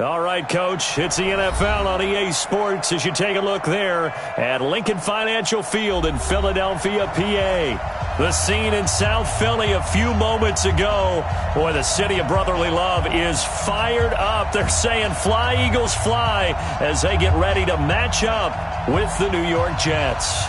All right, Coach, it's the NFL on EA Sports as you take a look there at Lincoln Financial Field in Philadelphia, PA. The scene in South Philly a few moments ago. Boy, the city of brotherly love is fired up. They're saying fly, Eagles, fly as they get ready to match up with the New York Jets.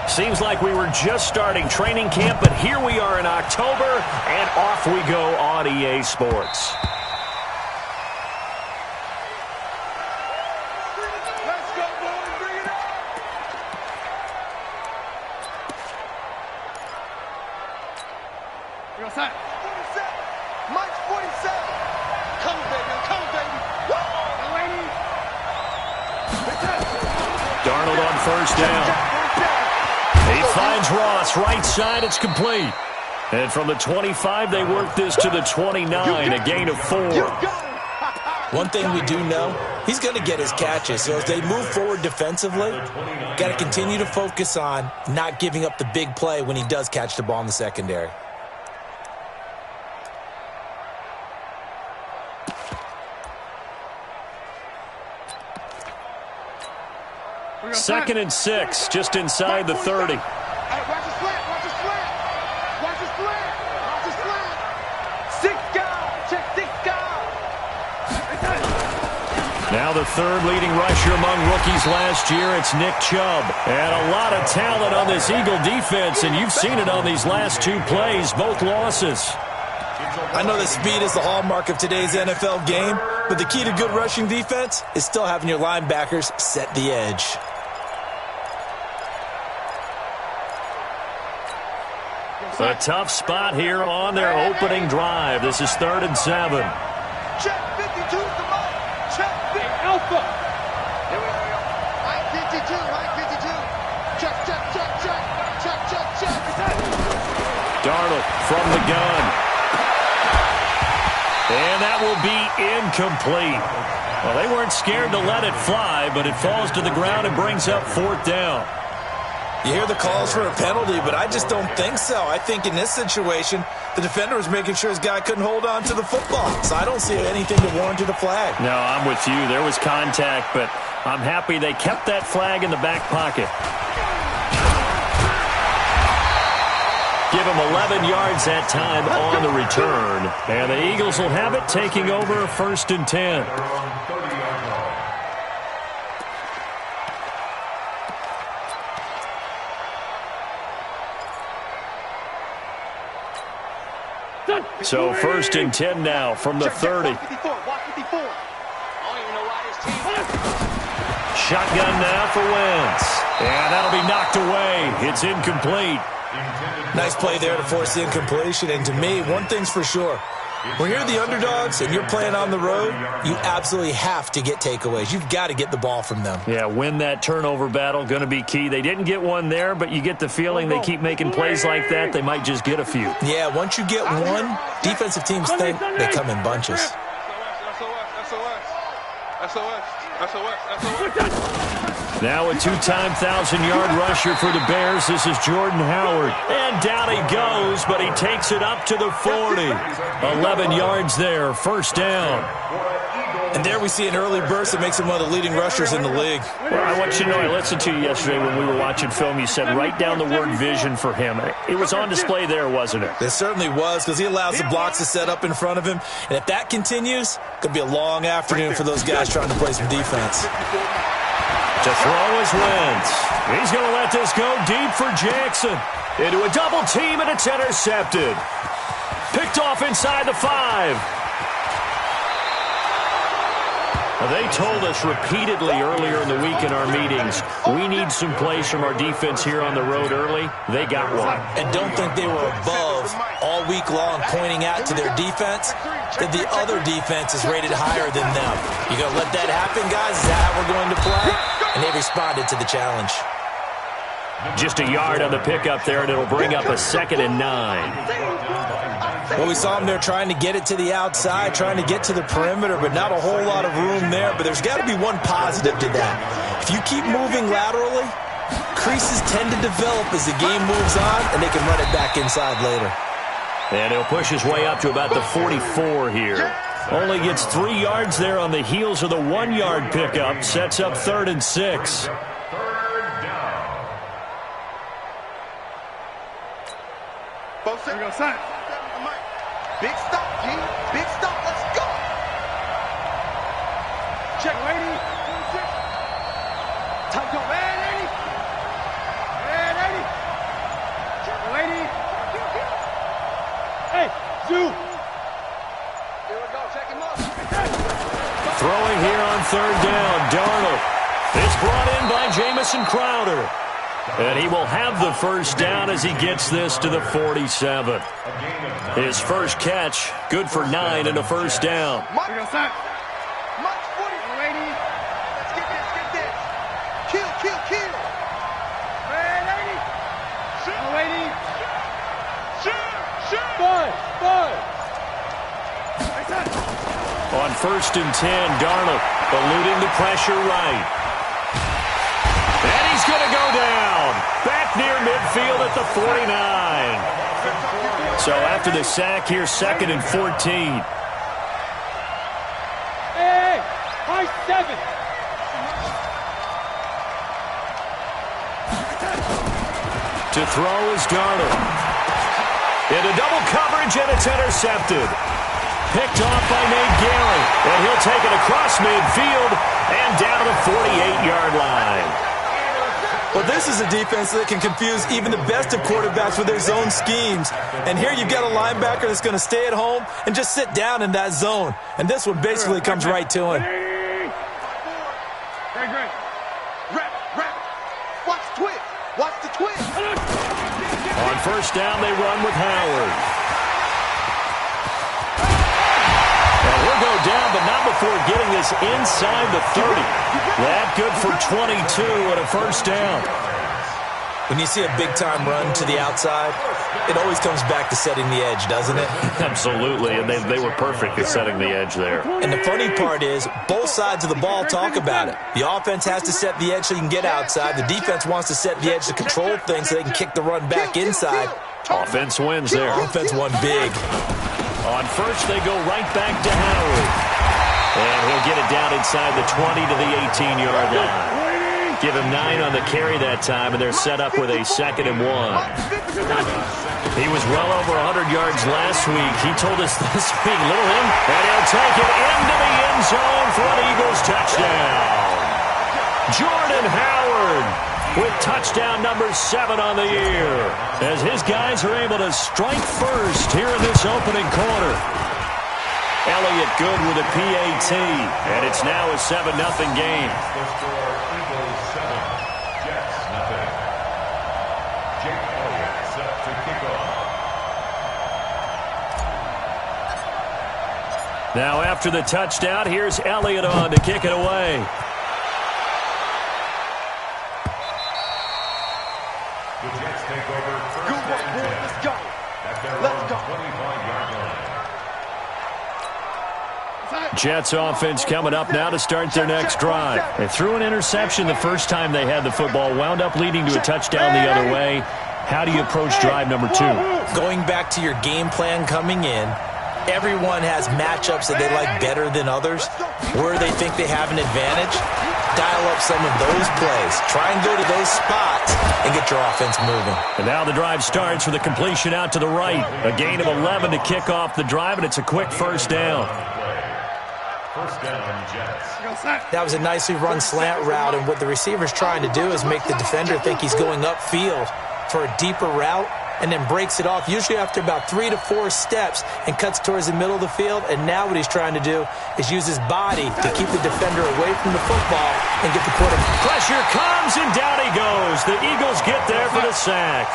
Seems like we were just starting training camp, but here we are in October, and off we go on EA Sports. Let's go, boys. Bring it up. We're outside. 47. Mike's 47. Come, baby. Come, baby. Woo! Darnold on first down. He finds Ross, right side, it's complete. And from the 25, they work this to the 29, a gain of 4. One thing we do know, he's going to get his catches. So as they move forward defensively, got to continue to focus on not giving up the big play when he does catch the ball in the secondary. Second and 6, just inside the 30. Hey, watch the slant. Watch the slant. Watch the slant. Watch the slant. 6 guys. Check 6 guys. Now the third leading rusher among rookies last year, it's Nick Chubb. And a lot of talent on this Eagle defense, and you've seen it on these last 2 plays, both losses. I know that speed is the hallmark of today's NFL game, but the key to good rushing defense is still having your linebackers set the edge. A tough spot here on their opening drive. This is 3rd and 7. Check 52 to Mike. Check 50. Alpha. Here we go. Mike 52. Mike 52. Check, check, check, check. Check, check, check. Darnold from the gun. And that will be incomplete. Well, they weren't scared to let it fly, but it falls to the ground and brings up 4th down. You hear the calls for a penalty, but I just don't think so. I think in this situation, the defender was making sure his guy couldn't hold on to the football. So I don't see anything to warrant a flag. No, I'm with you. There was contact, but I'm happy they kept that flag in the back pocket. Give him 11 yards that time on the return. And the Eagles will have it, taking over 1st and 10. So 1st and 10 now from the 30. Shotgun now for Wentz. And that'll be knocked away. It's incomplete. Nice play there to force the incompletion. And to me, one thing's for sure. When you're the underdogs and you're playing on the road, you absolutely have to get takeaways. You've got to get the ball from them. Yeah, win that turnover battle, going to be key. They didn't get one there, but you get the feeling they keep making plays like that, they might just get a few. Yeah, once you get one, defensive teams think they come in bunches. Now a 2-time 1,000-yard rusher for the Bears. This is Jordan Howard. And down he goes, but he takes it up to the 40. 11 yards there, 1st down. And there we see an early burst that makes him one of the leading rushers in the league. Well, I want you to know, I listened to you yesterday when we were watching film. You said write down the word vision for him. It was on display there, wasn't it? It certainly was, because he allows the blocks to set up in front of him. And if that continues, it could be a long afternoon for those guys trying to play some defense. To throw is Wentz. He's going to let this go deep for Jackson. Into a double team, and it's intercepted. Picked off inside the 5. They told us repeatedly earlier in the week in our meetings, we need some plays from our defense here on the road early. They got one. And don't think they were above all week long pointing out to their defense that the other defense is rated higher than them. You going to let that happen, guys? Is that how we're going to play? And they responded to the challenge. Just a yard on the pickup there, and it'll bring up a 2nd and 9. Well, we saw him there trying to get it to the outside, trying to get to the perimeter, but not a whole lot of room there. But there's got to be one positive to that. If you keep moving laterally, creases tend to develop as the game moves on, and they can run it back inside later. And he'll push his way up to about the 44 here. Only gets 3 yards there on the heels of the 1-yard pickup. Sets up 3rd and 6. Here we go, son. Big stop, G. Big stop. Let's go. Check, lady. Time go. Man, 80. Man, 80. Check, lady. Hey, Zoo. Here we go. Check him up. Throwing here on 3rd down. Darnold is brought in by Jamison Crowder. And he will have the first down as he gets this to the 47. His first catch, good for 9 and a first down. Here we go, son. March 40. Lady. Let's get this, get this. Kill, kill, kill. Man, 80. Shoot. Lady. Shoot, shoot. Five. On 1st and 10, Darnold eluding the pressure right. And he's going to go down. Back near midfield at the 49. So after the sack, here's 2nd and 14. Hey, high 7. To throw is Darnold. Into double coverage, and it's intercepted. Picked off by Nate Gehring. And he'll take it across midfield and down to the 48-yard line. Well, this is a defense that can confuse even the best of quarterbacks with their zone schemes. And here you've got a linebacker that's going to stay at home and just sit down in that zone. And this one basically comes right to him. Great. Rep. Watch the twist. Watch the twist. On 1st down, they run with Howard. And he'll go down, but not before getting this inside the 30. That good for 22 and a first down. When you see a big-time run to the outside, it always comes back to setting the edge, doesn't it? Absolutely, and they were perfect at setting the edge there. And the funny part is, both sides of the ball talk about it. The offense has to set the edge so you can get outside. The defense wants to set the edge to control things so they can kick the run back inside. Offense wins there. Offense won big. On 1st, they go right back to Howard. And he'll get it down inside the 20 to the 18-yard line. Give him 9 on the carry that time, and they're set up with a 2nd and 1. He was well over 100 yards last week. He told us this week, little him, and he'll take it into the end zone for an Eagles touchdown. Jordan Howard with touchdown number 7 on the year, as his guys are able to strike first here in this opening quarter. Elliott good with a PAT, and it's now a 7-0 game. Now after the touchdown, here's Elliott on to kick it away. The Jets take over. Good work, boy. Let's go. Let's go. Jets offense coming up now to start their next drive. They threw an interception the first time they had the football, wound up leading to a touchdown the other way. How do you approach drive number 2? Going back to your game plan coming in, everyone has matchups that they like better than others. Where they think they have an advantage, dial up some of those plays. Try and go to those spots and get your offense moving. And now the drive starts with a completion out to the right. A gain of 11 to kick off the drive, and it's a quick first down. First down, Jets. That was a nicely run slant route, and what the receiver's trying to do is make the defender think he's going upfield for a deeper route, and then breaks it off, usually after about 3 to 4 steps, and cuts towards the middle of the field. And now what he's trying to do is use his body to keep the defender away from the football and get the quarterback. Pressure comes, and down he goes. The Eagles get there for the sack.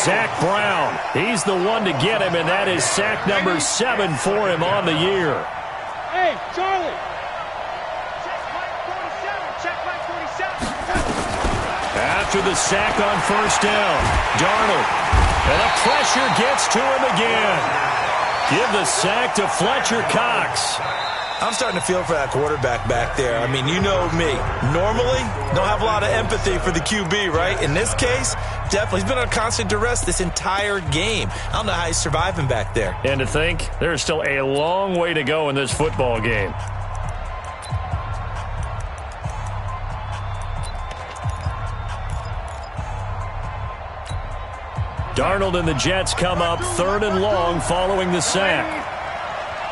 Zach Brown, he's the one to get him, and that is sack number 7 for him on the year. Hey, Charlie. Check plate 47. Check plate 47. After the sack on first down, Darnold. And the pressure gets to him again. Give the sack to Fletcher Cox. I'm starting to feel for that quarterback back there. I mean, you know me. Normally, don't have a lot of empathy for the QB, right? In this case, definitely. He's been on constant duress this entire game. I don't know how he's surviving back there. And to think, there's still a long way to go in this football game. Darnold and the Jets come up 3rd and long following the sack.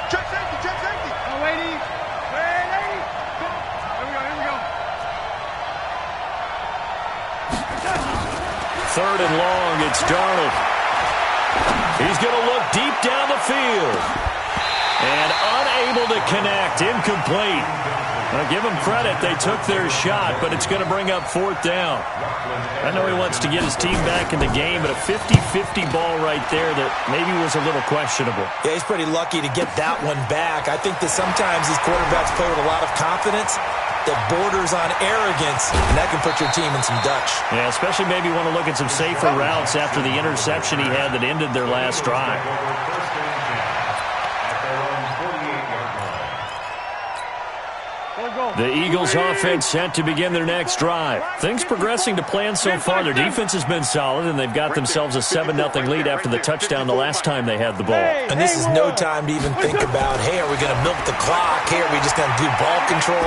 Check safety, check safety. Oh, lady. Hey, lady. Here we go. 3rd and long, it's Darnold. He's going to look deep down the field. And unable to connect, incomplete. Now, give them credit, they took their shot, but it's going to bring up 4th down. I know he wants to get his team back in the game, but a 50-50 ball right there that maybe was a little questionable. Yeah, he's pretty lucky to get that one back. I think that sometimes these quarterbacks play with a lot of confidence that borders on arrogance, and that can put your team in some Dutch. Yeah, especially maybe want to look at some safer routes after the interception he had that ended their last drive. The Eagles offense set to begin their next drive. Things progressing to plan so far. Their defense has been solid, and they've got themselves a 7-0 lead after the touchdown the last time they had the ball. And this is no time to even think about, hey, are we going to milk the clock? Hey, are we just going to do ball control?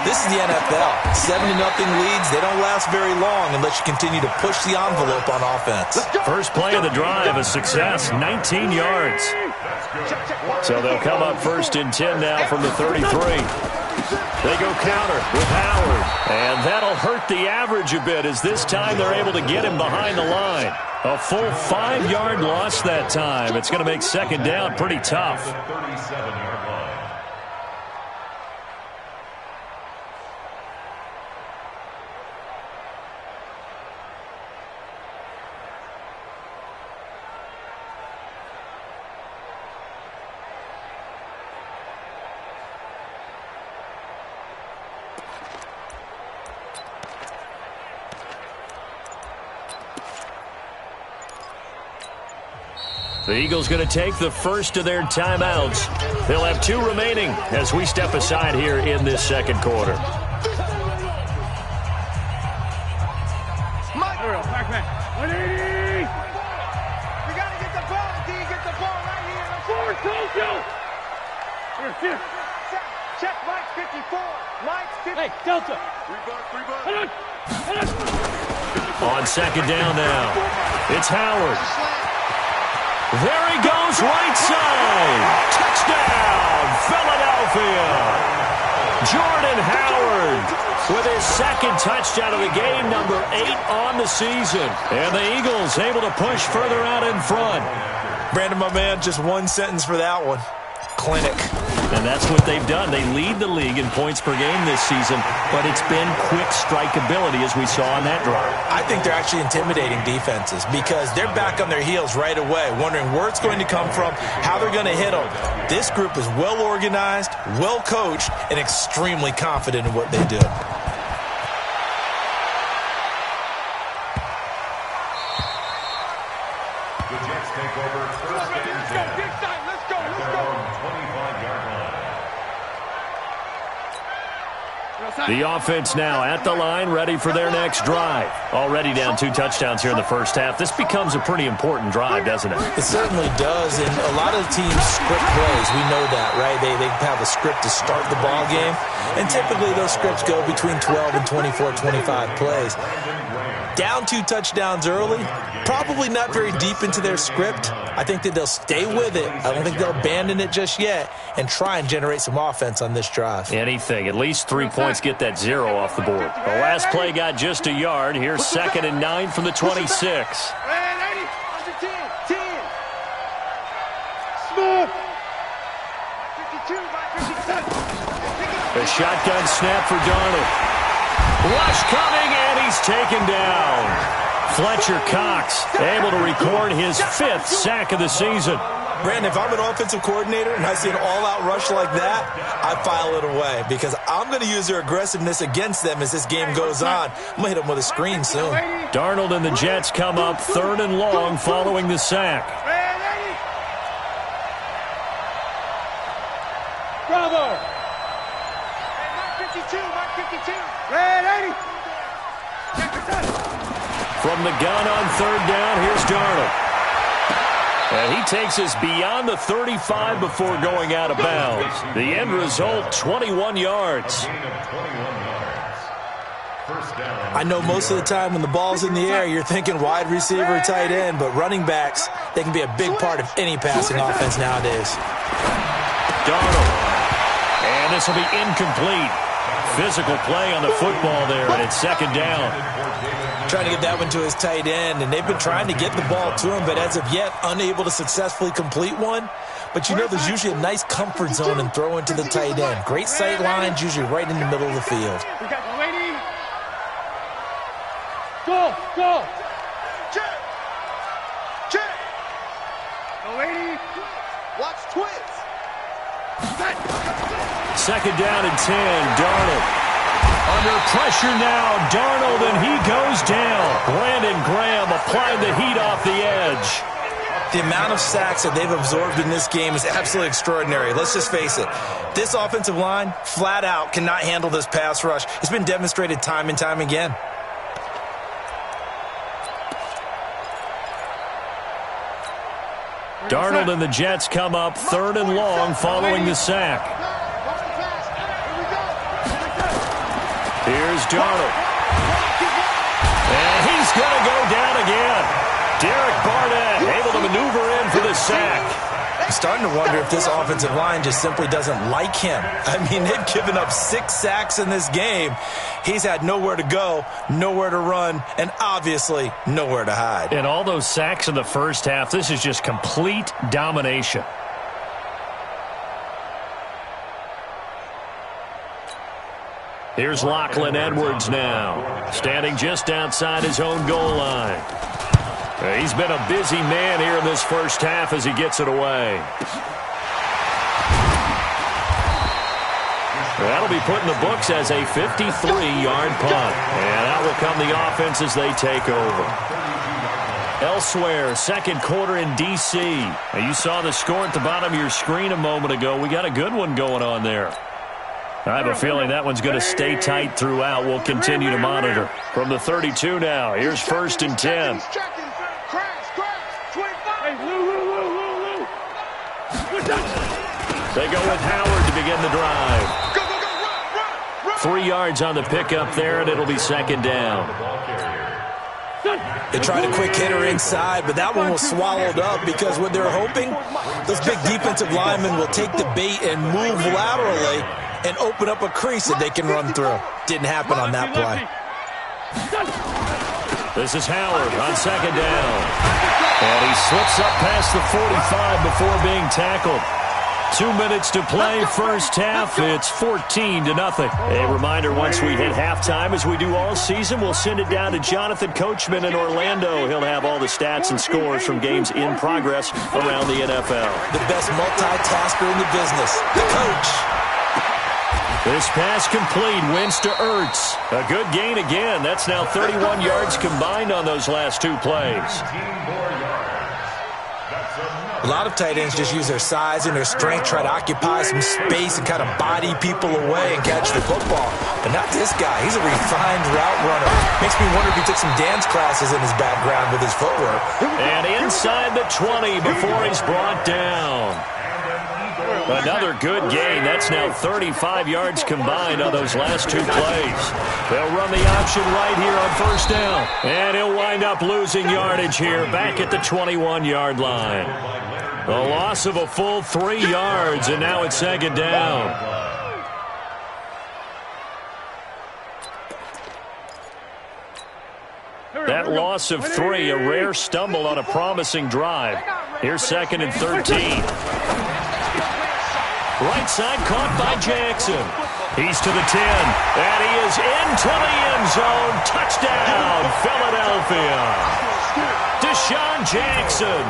This is the NFL. 7-0 leads, they don't last very long unless you continue to push the envelope on offense. First play of the drive, a success, 19 yards. So they'll come up 1st and 10 now from the 33. They go counter with Howard. And that'll hurt the average a bit as this time they're able to get him behind the line. A full 5-yard loss that time. It's going to make 2nd down pretty tough. The Eagles going to take the first of their timeouts. They'll have 2 remaining as we step aside here in this 2nd quarter. Back. 180. We got to get the ball, D. Get the ball right here. Here. Check Mike 54. Mike 54. Hey, Delta. 3 bucks. On 2nd down now, it's Howard. There he goes, right side. Touchdown, Philadelphia. Jordan Howard with his 2nd touchdown of the game, number 8 on the season. And the Eagles able to push further out in front. Brandon, my man, just one sentence for that one. Clinic. And that's what they've done. They lead the league in points per game this season, but it's been quick strike ability as we saw on that drive. I think they're actually intimidating defenses because they're back on their heels right away, wondering where it's going to come from, how they're going to hit them. This group is well organized, well coached, and extremely confident in what they do. The Jets take over 1st and 10. Let's go. 25-yard line. The offense now at the line, ready for their next drive. Already down 2 touchdowns here in the first half. This becomes a pretty important drive, doesn't it? It certainly does, and a lot of teams script plays. We know that, right? They have a script to start the ball game, and typically those scripts go between 12 and 24, 25 plays. Down 2 touchdowns early, probably not very deep into their script. I think that they'll stay with it. I don't think they'll abandon it just yet and try and generate some offense on this drive. Anything. At least 3 points get that 0 off the board. The last play got just a yard. Here's 2nd and 9 from the 26. Smooth. A shotgun snap for Darnold. Rush coming, and he's taken down. Fletcher Cox able to record his 5th sack of the season. Brandon, if I'm an offensive coordinator and I see an all-out rush like that, I file it away because I'm going to use their aggressiveness against them as this game goes on. I'm going to hit them with a screen soon. Darnold and the Jets come up 3rd and long following the sack. Bravo! Mark 52, Mark 52. Red 80. From the gun on 3rd down, here's Darnold. And he takes us beyond the 35 before going out of bounds. The end result, 21 yards. I know most of the time when the ball's in the air, you're thinking wide receiver, tight end, but running backs, they can be a big part of any passing offense nowadays. Darnold. And this will be incomplete. Physical play on the football there, and it's 2nd down. Trying to get that one to his tight end, and they've been trying to get the ball to him, but as of yet, unable to successfully complete one. But you know there's usually a nice comfort zone in throwing to the tight end. Great sight lines, usually right in the middle of the field. Go! Check! Check! Lady, watch twins. 2nd down and 10, Darnold. Under pressure now, Darnold, and he goes down. Brandon Graham applying the heat off the edge. The amount of sacks that they've absorbed in this game is absolutely extraordinary. Let's just face it. This offensive line, flat out, cannot handle this pass rush. It's been demonstrated time and time again. Darnold and the Jets come up 3rd and long following the sack. Here's Darnold. And he's going to go down again. Derek Barnett able to maneuver in for the sack. I'm starting to wonder if this offensive line just simply doesn't like him. I mean, they've given up 6 sacks in this game. He's had nowhere to go, nowhere to run, and obviously nowhere to hide. And all those sacks in the first half, this is just complete domination. Here's Lachlan Edwards now, standing just outside his own goal line. He's been a busy man here in this first half as he gets it away. That'll be put in the books as a 53-yard punt. And out will come the offense as they take over. Elsewhere, 2nd quarter in D.C. Now, you saw the score at the bottom of your screen a moment ago. We got a good one going on there. I have a feeling that one's going to stay tight throughout. We'll continue to monitor. From the 32 now, here's 1st and 10. They go with Howard to begin the drive. 3 yards on the pickup there, and it'll be 2nd down. They tried a quick hitter inside, but that one was swallowed up because what they're hoping, those big defensive linemen will take the bait and move laterally and open up a crease that they can run through. Didn't happen on that play. This is Howard on 2nd down. And he slips up past the 45 before being tackled. 2 minutes to play, first half. It's 14-0. A reminder, once we hit halftime, as we do all season, we'll send it down to Jonathan Coachman in Orlando. He'll have all the stats and scores from games in progress around the NFL. The best multitasker in the business, the coach. This pass complete, wins to Ertz. A good gain again. That's now 31 yards combined on those last 2 plays. A lot of tight ends just use their size and their strength, try to occupy some space and kind of body people away and catch the football. But not this guy. He's a refined route runner. Makes me wonder if he took some dance classes in his background with his footwork. And inside the 20 before he's brought down. Another good gain. That's now 35 yards combined on those last 2 plays. They'll run the option right here on 1st down. And he'll wind up losing yardage here back at the 21-yard line. A loss of a full 3 yards, and now it's 2nd down. That loss of 3, a rare stumble on a promising drive. Here's 2nd and 13. Right side caught by Jackson. He's to the 10, and he is into the end zone. Touchdown, Philadelphia. Deshaun Jackson.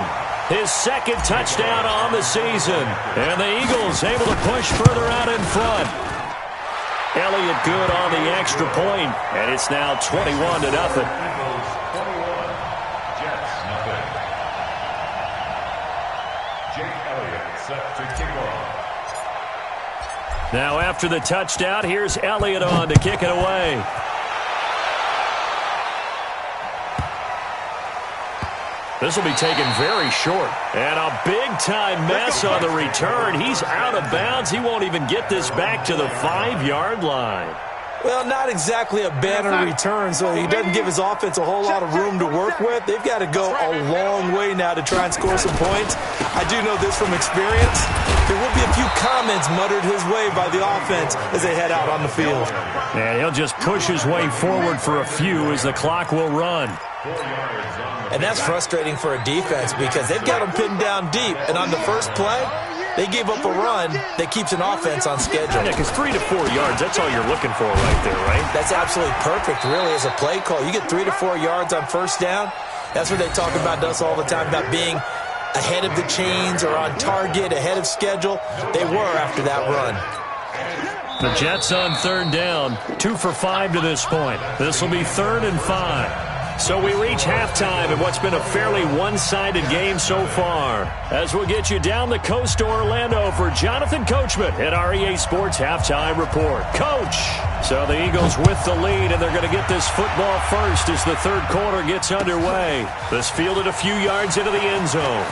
His second touchdown on the season. And the Eagles able to push further out in front. Elliott good on the extra point, and it's now 21-0. Eagles 21, Jets nothing. Jake Elliott set to kick off. Now after the touchdown, here's Elliott on to kick it away. This will be taken very short. And a big-time mess on the return. He's out of bounds. He won't even get this back to the 5-yard line. Well, not exactly a banner return, so he doesn't give his offense a whole lot of room to work with. They've got to go a long way now to try and score some points. I do know this from experience. There will be a few comments muttered his way by the offense as they head out on the field. And he'll just push his way forward for a few as the clock will run. And that's frustrating for a defense because they've got them pinned down deep. And on the first play, they gave up a run that keeps an offense on schedule. Yeah, because 3 to 4 yards, that's all you're looking for right there, right? That's absolutely perfect, really, as a play call. You get 3 to 4 yards on first down. That's what they talk about us all the time, about being ahead of the chains or on target, ahead of schedule. They were after that run. The Jets on third down, 2 for 5 to this point. This will be 3rd and 5. So we reach halftime in what's been a fairly one-sided game so far. As we'll get you down the coast to Orlando for Jonathan Coachman at our EA Sports Halftime Report. Coach! So the Eagles with the lead, and they're going to get this football first as the third quarter gets underway. This fielded a few yards into the end zone.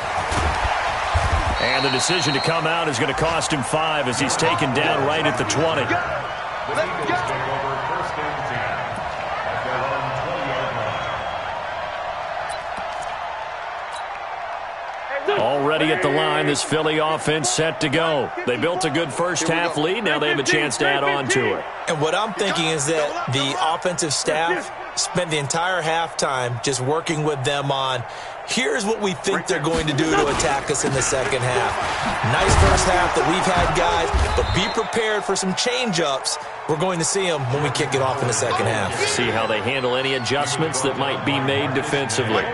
And the decision to come out is going to cost him 5 as he's taken down right at the 20. The Eagles take over 1st and 10 at their own 20-yard line. Already at the line, this Philly offense set to go. They built a good first-half lead. Now they have a chance to add on to it. And what I'm thinking is that the offensive staff spent the entire halftime just working with them on, here's what we think they're going to do to attack us in the second half. Nice first half that we've had, guys, but be prepared for some change-ups. We're going to see them when we kick it off in the second half. See how they handle any adjustments that might be made defensively.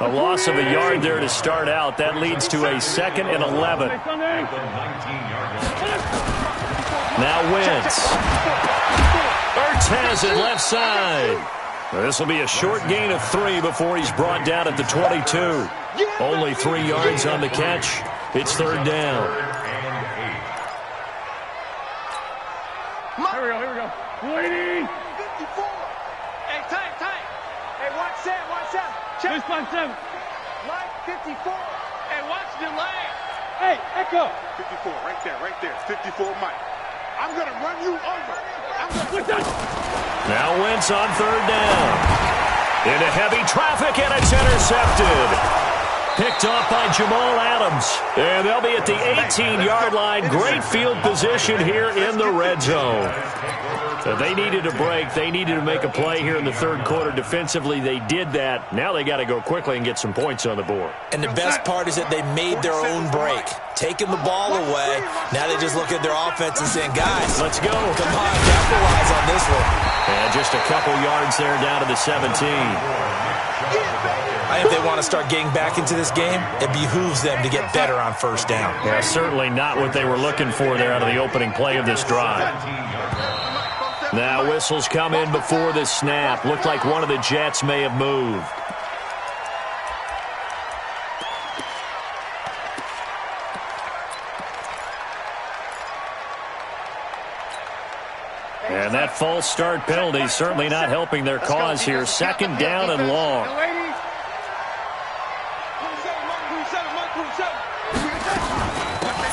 A loss of a yard there to start out. That leads to a 2nd and 11. Now Wentz. Ertz has it left side. This will be a short gain of 3 before he's brought down at the 22. Only 3 yards on the catch. It's 3rd down. Here we go. Waiting. 54. Hey, time. Hey, watch that. Check. 657. Line 54. Hey, watch the line. Hey, Echo. 54, right there. 54, Mike. I'm going to run you over. Now Wentz on 3rd down. Into heavy traffic, and it's intercepted. Picked off by Jamal Adams. And they'll be at the 18-yard line. Great field position here in the red zone. So they needed a break. They needed to make a play here in the third quarter. Defensively, they did that. Now they got to go quickly and get some points on the board. And the best part is that they made their own break. Taking the ball away. Now they just look at their offense and saying, guys, let's go. Come on, capitalize on this one. And just a couple yards there down to the 17. I think if they want to start getting back into this game, it behooves them to get better on first down. Yeah, certainly not what they were looking for there out of the opening play of this drive. Now whistles come in before the snap. Looked like one of the Jets may have moved. And that false start penalty certainly not helping their cause here. 2nd down and long.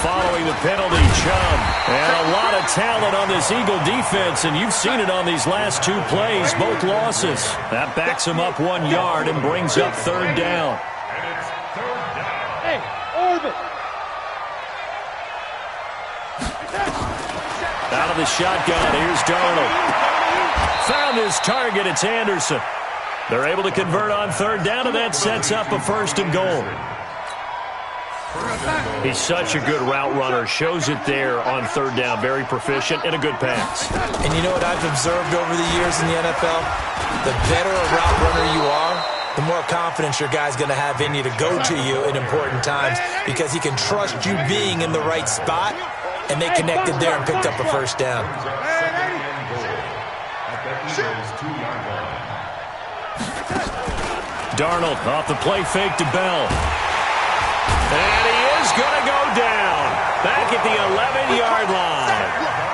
Following the penalty, Chubb. And a lot of talent on this Eagle defense, and you've seen it on these last 2 plays, both losses. That backs them up 1 yard and brings up 3rd down. Hey, orbit. Out of the shotgun, here's Darnold. Found his target, it's Anderson. They're able to convert on 3rd down, and that sets up a 1st and goal. He's such a good route runner. Shows it there on 3rd down. Very proficient and a good pass. And you know what I've observed over the years in the NFL? The better a route runner you are, the more confidence your guy's going to have in you to go to you in important times because he can trust you being in the right spot, and they connected there and picked up a first down. Darnold off the play fake to Bell. And he is going to go down back at the 11-yard line.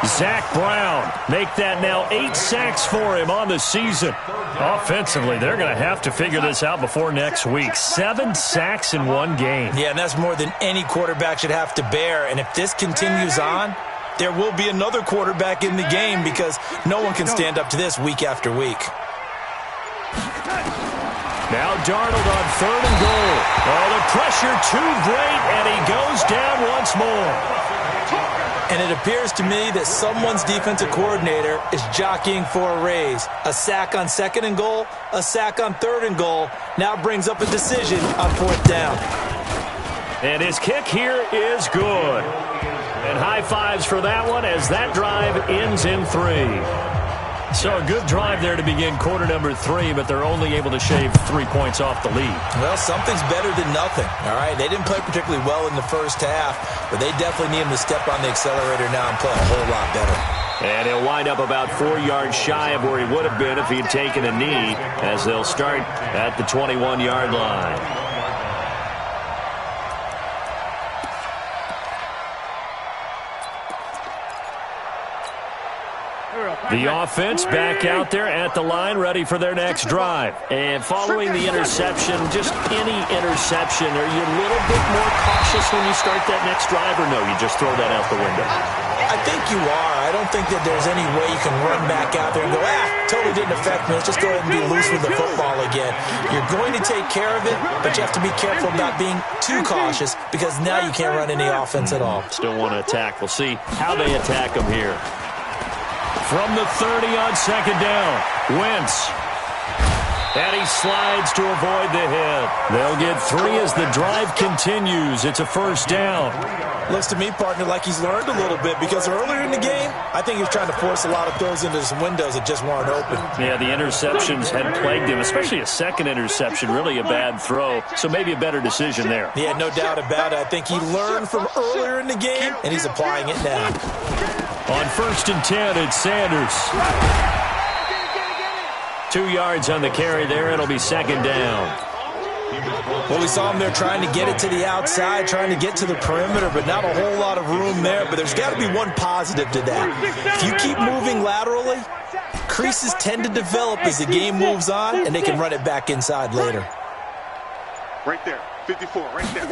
Zach Brown make that now 8 sacks for him on the season. Offensively, they're going to have to figure this out before next week. 7 sacks in one game. Yeah, and that's more than any quarterback should have to bear. And if this continues on, there will be another quarterback in the game because no one can stand up to this week after week. Now Darnold on 3rd and goal. Oh, the pressure too great, and he goes down once more. And it appears to me that someone's defensive coordinator is jockeying for a raise. A sack on 2nd and goal, a sack on 3rd and goal, now brings up a decision on 4th down. And his kick here is good. And high fives for that one as that drive ends in 3. So a good drive there to begin quarter number 3, but they're only able to shave 3 points off the lead. Well, something's better than nothing, all right? They didn't play particularly well in the first half, but they definitely need him to step on the accelerator now and play a whole lot better. And he'll wind up about 4 yards shy of where he would have been if he had taken a knee, as they'll start at the 21-yard line. The offense back out there at the line, ready for their next drive. And following the interception, just any interception, are you a little bit more cautious when you start that next drive, or no, you just throw that out the window? I think you are. I don't think that there's any way you can run back out there and go, totally didn't affect me. Let's just go ahead and be loose with the football again. You're going to take care of it, but you have to be careful about being too cautious because now you can't run any offense at all. Still want to attack. We'll see how they attack them here. From the 30 on 2nd down, Wentz. And he slides to avoid the hit. They'll get 3 as the drive continues. It's a first down. Looks to me, partner, like he's learned a little bit because earlier in the game, I think he was trying to force a lot of throws into some windows that just weren't open. Yeah, the interceptions had plagued him, especially a second interception, really a bad throw. So maybe a better decision there. Yeah, no doubt about it. I think he learned from earlier in the game, and he's applying it now. On 1st and 10, it's Sanders. 2 yards on the carry there. It'll be 2nd down. Well, we saw him there trying to get it to the outside, trying to get to the perimeter, but not a whole lot of room there. But there's got to be one positive to that. If you keep moving laterally, creases tend to develop as the game moves on, and they can run it back inside later. Right there, 54, right there.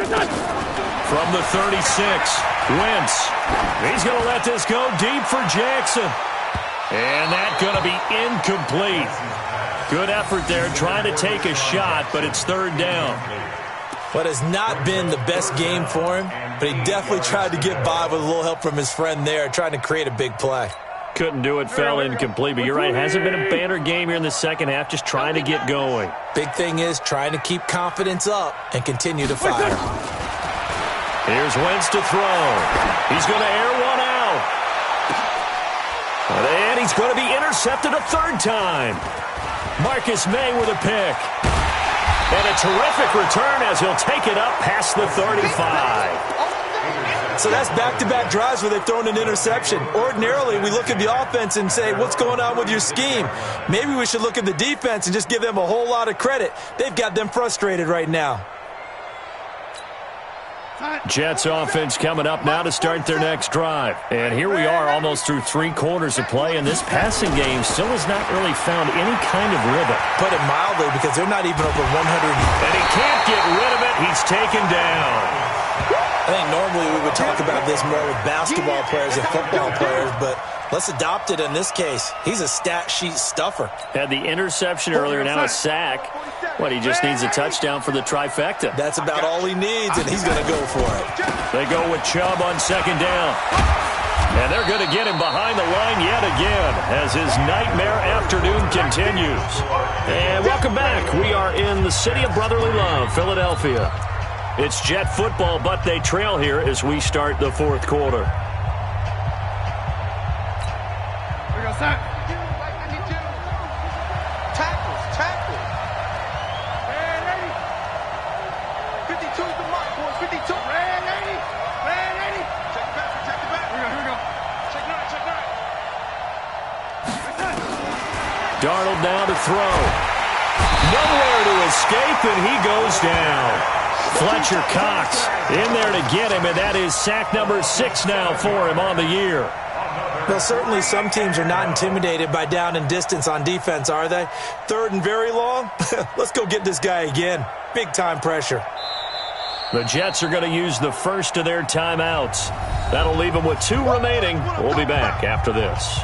From the 36, Wentz. He's going to let this go deep for Jackson. And that's going to be incomplete. Good effort there, trying to take a shot, but it's 3rd down. What has not been the best game for him, but he definitely tried to get by with a little help from his friend there, trying to create a big play. Couldn't do it, fell incomplete, but you're right, hasn't been a banner game here in the second half, just trying to get going. Big thing is trying to keep confidence up and continue to fire. Here's Wentz to throw. He's going to air one out. And he's going to be intercepted a 3rd time. Marcus May with a pick. And a terrific return as he'll take it up past the 35. So that's back-to-back drives where they've thrown an interception. Ordinarily, we look at the offense and say, what's going on with your scheme? Maybe we should look at the defense and just give them a whole lot of credit. They've got them frustrated right now. Jets offense coming up now to start their next drive. And here we are almost through 3 quarters of play, and this passing game still has not really found any kind of rhythm. Put it mildly, because they're not even over 100. And he can't get rid of it. He's taken down. I think normally we would talk about this more with basketball players and football players, but let's adopt it in this case. He's a stat sheet stuffer. Had the interception earlier, now a sack. What, he just needs a touchdown for the trifecta. That's about all he needs, and he's going to go for it. They go with Chubb on 2nd down. And they're going to get him behind the line yet again as his nightmare afternoon continues. And welcome back. We are in the city of brotherly love, Philadelphia. It's Jet football, but they trail here as we start the 4th quarter. We go, sir. Tackles. Darnold now to throw. Nowhere to escape, and he goes down. Fletcher Cox in there to get him, and that is sack number 6 now for him on the year. Well, certainly some teams are not intimidated by down and distance on defense, are they? 3rd and very long? Let's go get this guy again. Big-time pressure. The Jets are going to use the first of their timeouts. That'll leave them with 2 remaining. We'll be back after this.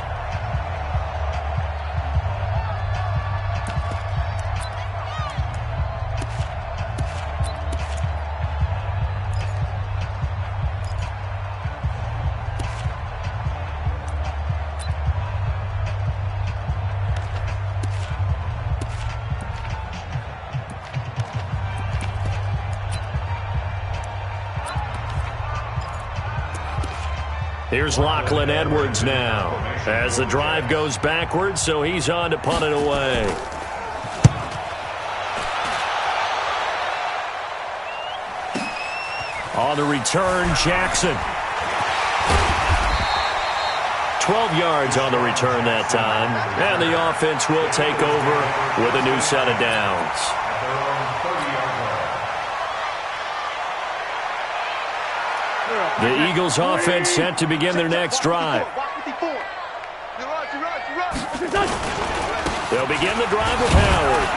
Here's Lachlan Edwards now as the drive goes backwards, so he's on to punt it away. On the return, Jackson. 12 yards on the return that time, and the offense will take over with a new set of downs. The Eagles offense set to begin their next drive. They'll begin the drive with Howard.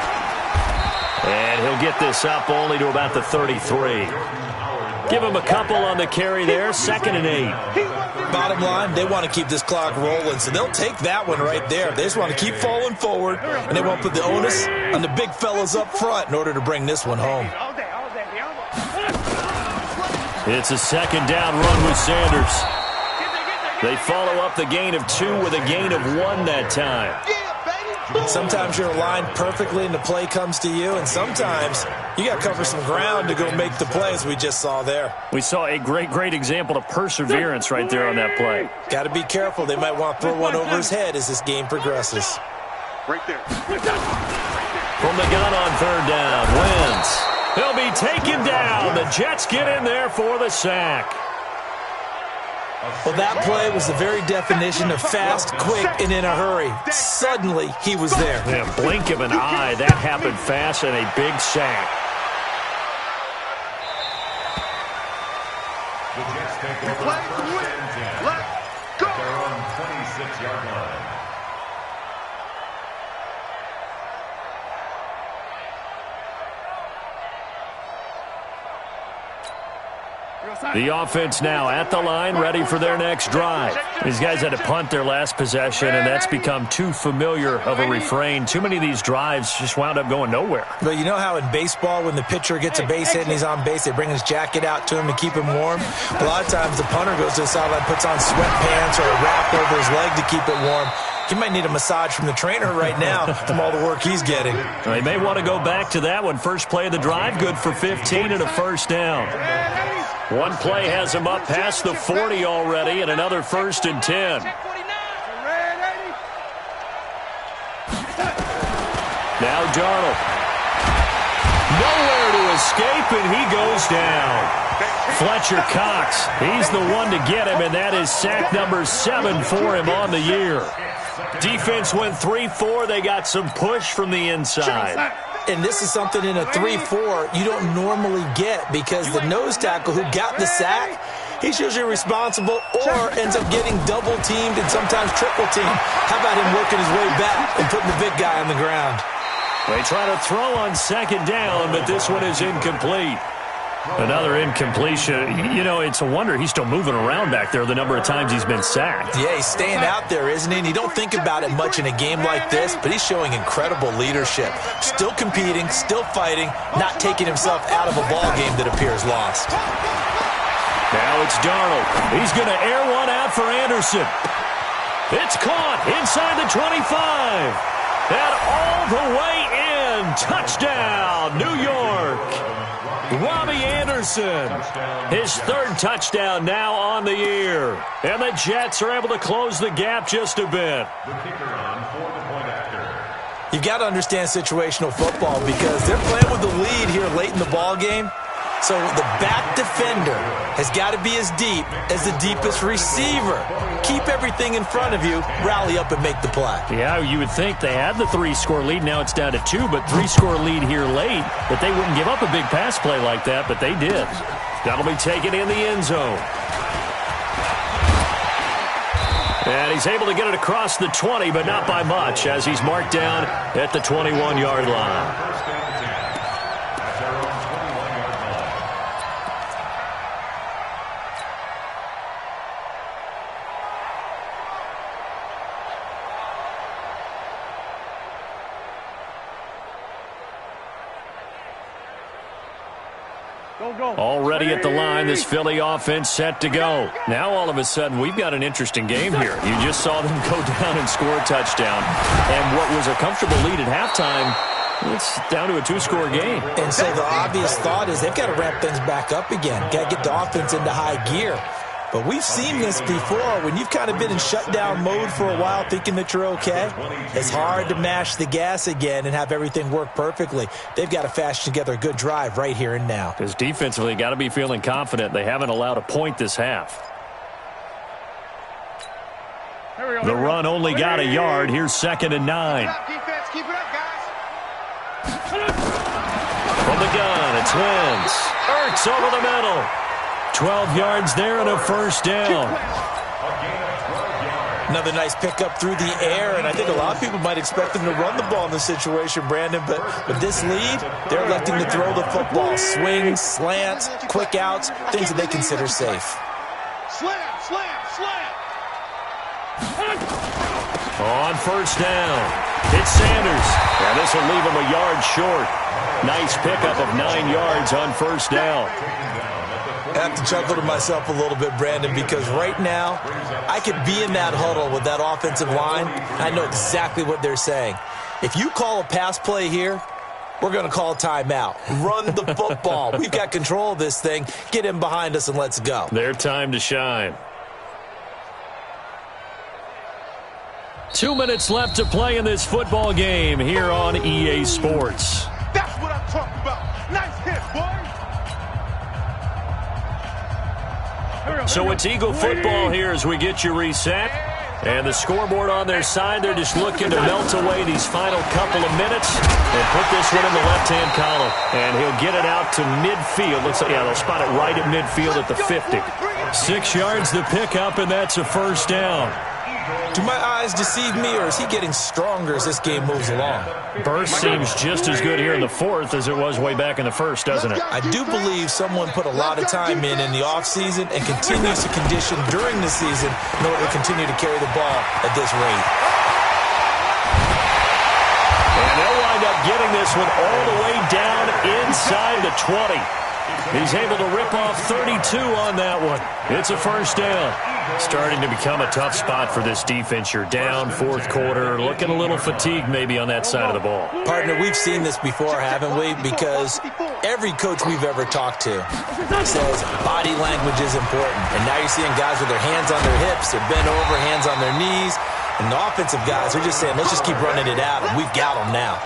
And he'll get this up only to about the 33. Give him a couple on the carry there, 2nd and 8. Bottom line, they want to keep this clock rolling, so they'll take that one right there. They just want to keep falling forward, and they want to put the onus on the big fellas up front in order to bring this one home. It's a 2nd down run with Sanders. They follow up the gain of 2 with a gain of 1 that time. Sometimes you're aligned perfectly and the play comes to you, and sometimes you got to cover some ground to go make the plays we just saw there. We saw a great example of perseverance right there on that play. Got to be careful. They might want to throw one over his head as this game progresses. Right there. From the gun on 3rd down, Wentz. He'll be taken down. The Jets get in there for the sack. Well, that play was the very definition of fast, quick, and in a hurry. Suddenly, he was there. Yeah, blink of an eye. That happened fast and a big sack. The Jets take over first and 10. Let's go. At their own 26-yard line. The offense now at the line, ready for their next drive. These guys had to punt their last possession, and that's become too familiar of a refrain. Too many of these drives just wound up going nowhere. But you know how in baseball, when the pitcher gets a base hit and he's on base, they bring his jacket out to him to keep him warm? A lot of times the punter goes to the sideline, puts on sweatpants or a wrap over his leg to keep it warm. He might need a massage from the trainer right now from all the work he's getting. They may want to go back to that one. First play of the drive, good for 15 and a first down. One play has him up past the 40 already, and another 1st and 10. Now Darnold. Nowhere to escape, and he goes down. Fletcher Cox, he's the one to get him, and that is sack number 7 for him on the year. Defense went 3-4. They got some push from the inside. And this is something in a 3-4 you don't normally get, because the nose tackle who got the sack, he's usually responsible or ends up getting double-teamed and sometimes triple-teamed. How about him working his way back and putting the big guy on the ground? They try to throw on 2nd down, but this one is incomplete. Another incompletion. You know, it's a wonder he's still moving around back there the number of times he's been sacked. Yeah, he's staying out there, isn't he? And you don't think about it much in a game like this, but he's showing incredible leadership. Still competing, still fighting, not taking himself out of a ball game that appears lost. Now it's Darnold. He's going to air one out for Anderson. It's caught inside the 25. And all the way in. Touchdown, New York. Robbie Anderson, his 3rd touchdown now on the year. And the Jets are able to close the gap just a bit. The kicker on for the point after. You've got to understand situational football because they're playing with the lead here late in the ball game. So the back defender has got to be as deep as the deepest receiver. Keep everything in front of you, rally up and make the play. Yeah, you would think they had the 3-score lead. Now it's down to 2, but 3-score lead here late, that they wouldn't give up a big pass play like that, but they did. That'll be taken in the end zone. And he's able to get it across the 20, but not by much, as he's marked down at the 21-yard line. Already at the line, this Philly offense set to go. Now all of a sudden, we've got an interesting game here. You just saw them go down and score a touchdown. And what was a comfortable lead at halftime, it's down to a 2-score game. And so the obvious thought is they've got to ramp things back up again. Got to get the offense into high gear. But we've seen this before. When you've kind of been in shutdown mode for a while thinking that you're okay, it's hard to mash the gas again and have everything work perfectly. They've got to fashion together a good drive right here and now. Because defensively, got to be feeling confident. They haven't allowed a point this half. The run only got a yard. Here's 2nd and 9. Defense, keep it up, guys. From the gun, it's Wentz. Ertz over the middle. 12 yards there and a first down. Another nice pickup through the air, and I think a lot of people might expect them to run the ball in this situation, Brandon, but with this lead, they're electing to throw the football. Swings, slants, quick outs, things that they consider safe. Slam, slam, slam. On first down, it's Sanders. And this will leave him a yard short. Nice pickup of 9 yards on first down. I have to chuckle to myself a little bit, Brandon, because right now I could be in that huddle with that offensive line. I know exactly what they're saying. If you call a pass play here, we're going to call a timeout. Run the football. We've got control of this thing. Get in behind us and let's go. Their time to shine. 2 minutes left to play in this football game here on EA Sports. That's what I'm talking about. Nice hit, boy. So it's Eagle football here as we get you reset. And the scoreboard on their side, they're just looking to melt away these final couple of minutes and put this one in the left-hand column. And he'll get it out to midfield. Looks like, yeah, they'll spot it right at midfield at the 50. 6 yards the pickup, and that's a first down. Do my eyes deceive me, or is he getting stronger as this game moves along? Burst seems just as good here in the fourth as it was way back in the first, doesn't it? I do believe someone put a lot of time in the offseason and continues to condition during the season in order to continue to carry the ball at this rate. And they'll wind up getting this one all the way down inside the 20. He's able to rip off 32 on that one. It's a first down. Starting to become a tough spot for this defense. You're down fourth quarter, looking a little fatigued maybe on that side of the ball. Partner, we've seen this before, haven't we? Because every coach we've ever talked to says body language is important. And now you're seeing guys with their hands on their hips, they're bent over, hands on their knees. And the offensive guys are just saying, let's just keep running it out, and we've got them now.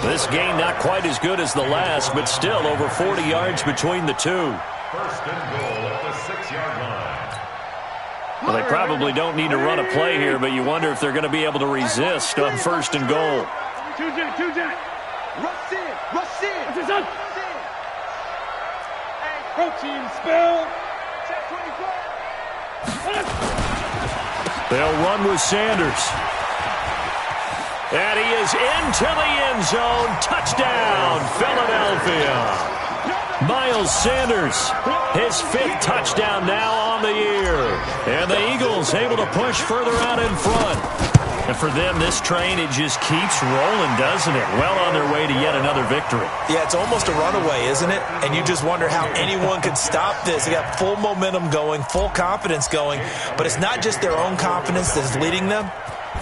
This game not quite as good as the last, but still over 40 yards between the two. First and goal at the 6-yard line. Well, they probably don't need to run a play here, but you wonder if they're going to be able to resist on first and goal. Rush in, rush in. Protein spill. Check 24. They'll run with Sanders. And he is into the end zone. Touchdown, Philadelphia. Miles Sanders, his 5th touchdown now on the year. And the Eagles able to push further out in front. And for them, this train, it just keeps rolling, doesn't it? Well on their way to yet another victory. Yeah, it's almost a runaway, isn't it? And you just wonder how anyone could stop this. They got full momentum going, full confidence going. But it's not just their own confidence that's leading them.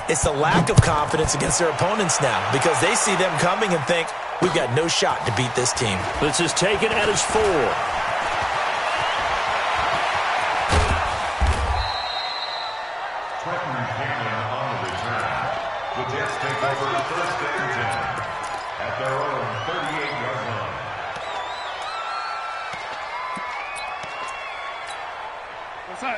It's the lack of confidence against their opponents now, because they see them coming and think, we've got no shot to beat this team. This is taken at his 4. The Jets take over first and 10 at their own 38-yard line.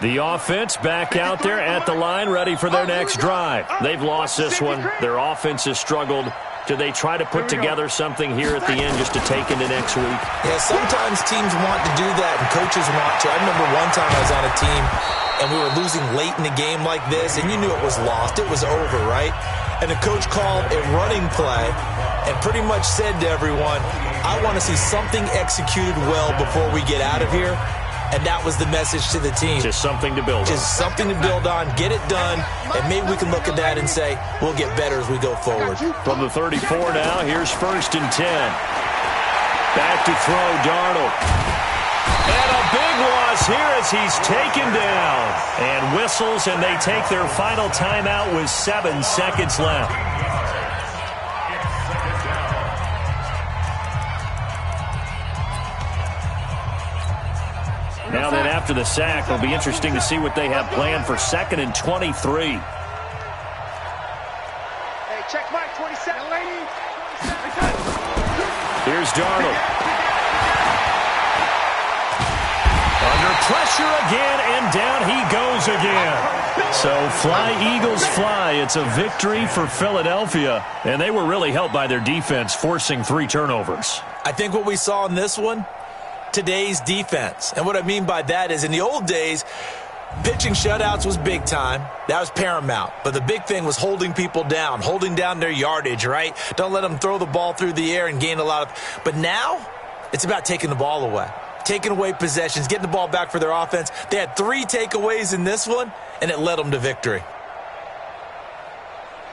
The offense back out there at the line, ready for their next drive. They've lost this one. Their offense has struggled. Do they try to put together something here at the end just to take into next week? Yeah, sometimes teams want to do that and coaches want to. I remember one time I was on a team and we were losing late in a game like this, and you knew it was lost. It was over, right? And the coach called a running play and pretty much said to everyone, I want to see something executed well before we get out of here. And that was the message to the team. Just something to build on. Just something to build on, get it done, and maybe we can look at that and say, we'll get better as we go forward. From the 34 now, here's 1st and 10. Back to throw, Darnold. And a big loss here as he's taken down. And whistles, and they take their final timeout with 7 seconds left. Now then, after the sack, it'll be interesting to see what they have planned for 2nd and 23. Hey, check Mike, 27, lady. Here's Darnold. Under pressure again, and down he goes again. So fly, Eagles, fly. It's a victory for Philadelphia, and they were really helped by their defense, forcing 3 turnovers. I think what we saw in this one, today's defense. And what I mean by that is in the old days, pitching shutouts was big time. That was paramount. But the big thing was holding people down, holding down their yardage, right? Don't let them throw the ball through the air and gain a lot of. But now it's about taking the ball away, taking away possessions, getting the ball back for their offense. They had 3 takeaways in this one, and it led them to victory.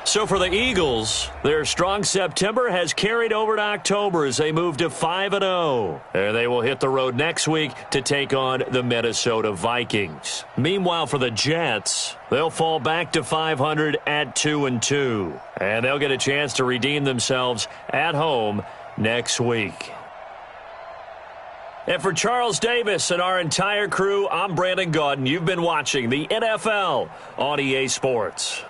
So for the Eagles, their strong September has carried over to October as they move to 5-0. And they will hit the road next week to take on the Minnesota Vikings. Meanwhile, for the Jets, they'll fall back to 500 at 2-2. And they'll get a chance to redeem themselves at home next week. And for Charles Davis and our entire crew, I'm Brandon Gaudin. You've been watching the NFL on EA Sports.